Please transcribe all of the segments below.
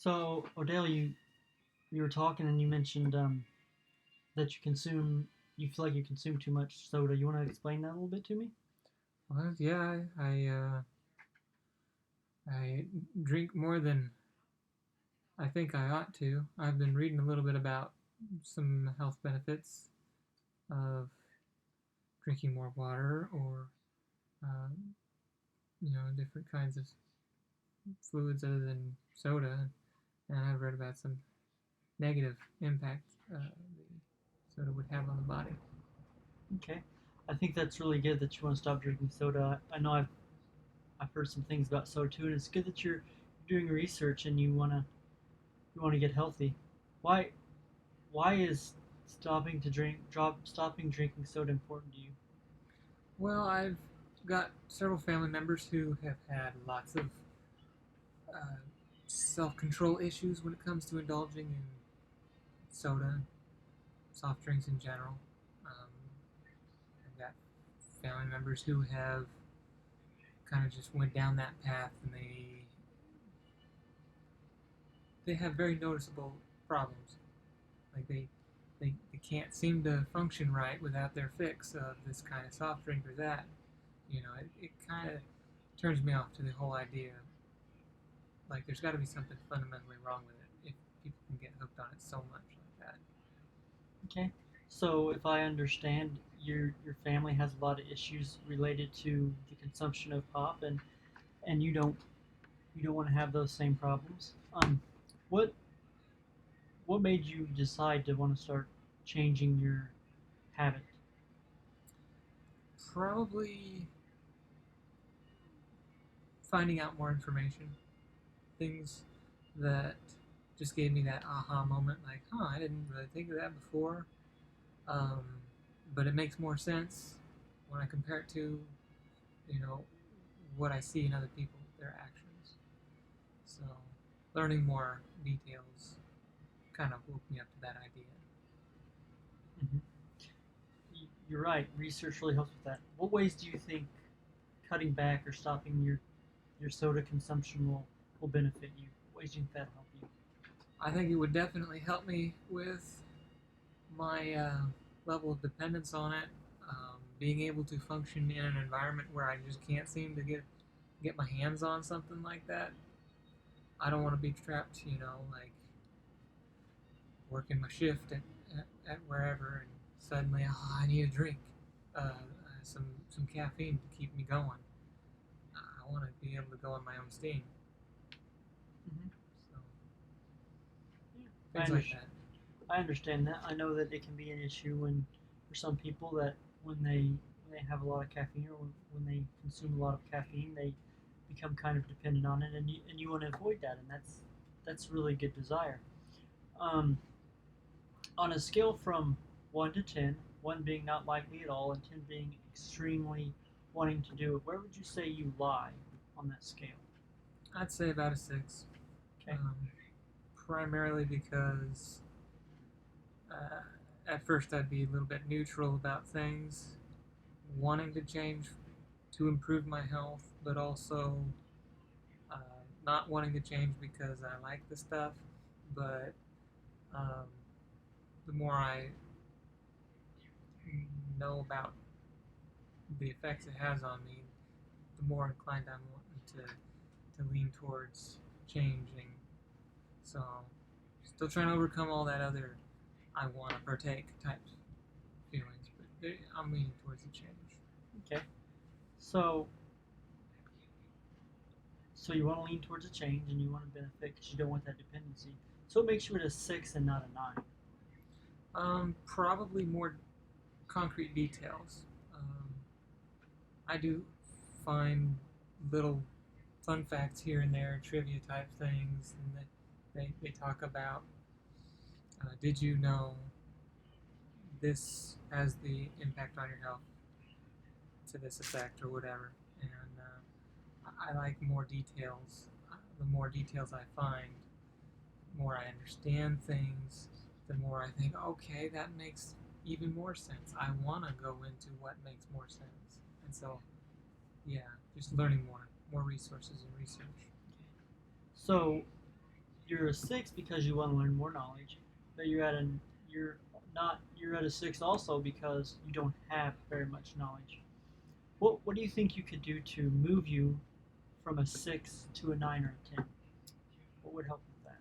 So, Odell, you were talking and you mentioned that you feel like you consume too much soda. You want to explain that a little bit to me? Well, yeah, I drink more than I think I ought to. I've been reading a little bit about some health benefits of drinking more water, or um, different kinds of fluids other than soda. And I've read about some negative impact the soda would have on the body. Okay. I think that's really good that you want to stop drinking soda. I know I've heard some things about soda too, and it's good that you're doing research and you want to get healthy. Why why is stopping drinking soda important to you? Well, I've got several family members who have had lots of uh, self-control issues when it comes to indulging in soda, soft drinks in general. I've got family members who have kind of just went down that path, and they have very noticeable problems. Like they can't seem to function right without their fix of this kind of soft drink or that. It kind of turns me off to the whole idea. Like there's got to be something fundamentally wrong with it if people can get hooked on it so much like that. Okay. So if I understand, your family has a lot of issues related to the consumption of pop, and you don't want to have those same problems. What what made you decide to want to start changing your habit? Probably finding out more information, things that just gave me that aha moment, like, huh, I didn't really think of that before. Um, but it makes more sense when I compare it to, you know, what I see in other people, their actions. So learning more details kind of woke me up to that idea. Hmm. You're right. Research really helps with that. What ways do you think cutting back or stopping your soda consumption will benefit you? What ways do you think that help you? I think it would definitely help me with my level of dependence on it. Being able to function in an environment where I just can't seem to get my hands on something like that. I don't want to be trapped, like working my shift at wherever, and suddenly, oh, I need a drink, some caffeine to keep me going. I want to be able to go on my own steam. Hmm. So Yeah, I things like understand. that. I understand that. I know that it can be an issue when for some people that when they have a lot of caffeine or when they consume a lot of caffeine, they become kind of dependent on it, and you want to avoid that, and that's really good desire. Um, on a scale from 1 to 10, 1 being not likely at all, and 10 being extremely wanting to do it, where would you say you lie on that scale? I'd say about a 6. Okay. Um, Primarily because uh, at first I'd be a little bit neutral about things, wanting to change to improve my health, but also uh, not wanting to change because I like the stuff. But um, the more I know about the effects it has on me, the more inclined I'm wanting to lean towards changing. So, still trying to overcome all that other I want to partake type feelings, but I'm leaning towards the change. Okay. So so you want to lean towards a change and you want to benefit because you don't want that dependency. So it makes you at a 6 and not a 9. Probably more concrete details. Um, I do find little fun facts here and there, trivia type things, and they talk about did you know this has the impact on your health to this effect or whatever. And I like more details. The more details I find, the more I understand things, the more I think, okay, that makes even more sense. I want to go into what makes more sense. And so, yeah, just learning more resources and research. So you're a 6 because you want to learn more knowledge, but you're you're at a 6 also because you don't have very much knowledge. What do you think you could do to move you from a 6 to a 9 or a 10? What would help with that?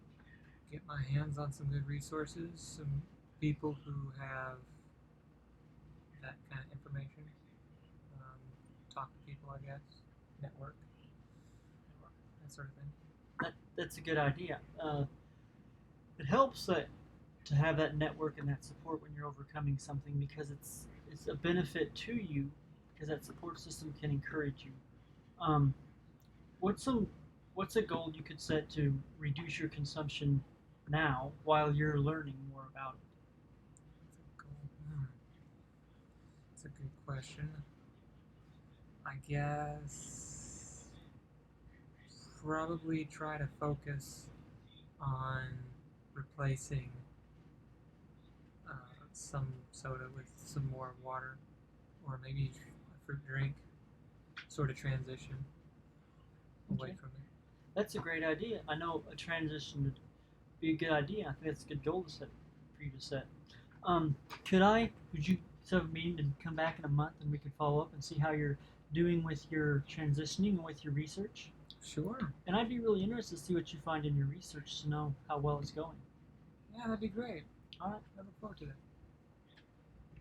Get my hands on some good resources, some people who have that kind of information. Um, Talk to people, I guess. Network, that sort of thing. That's a good idea. It helps that to have that network and that support when you're overcoming something because it's a benefit to you because that support system can encourage you. Um, what's some what's a goal you could set to reduce your consumption now while you're learning more about it? That's a goal. That's a good question. I guess probably try to focus on replacing some soda with some more water, or maybe a fruit drink, sort of transition away Okay, from it. that's a great idea. I know a transition would be a good idea. I think that's a good goal to set for you to set. Um, would you set a meeting to come back in a month and we could follow up and see how you're doing with your transitioning and with your research? Sure. And I'd be really interested to see what you find in your research to know how well it's going. Yeah, that'd be great. All right. I look forward to that.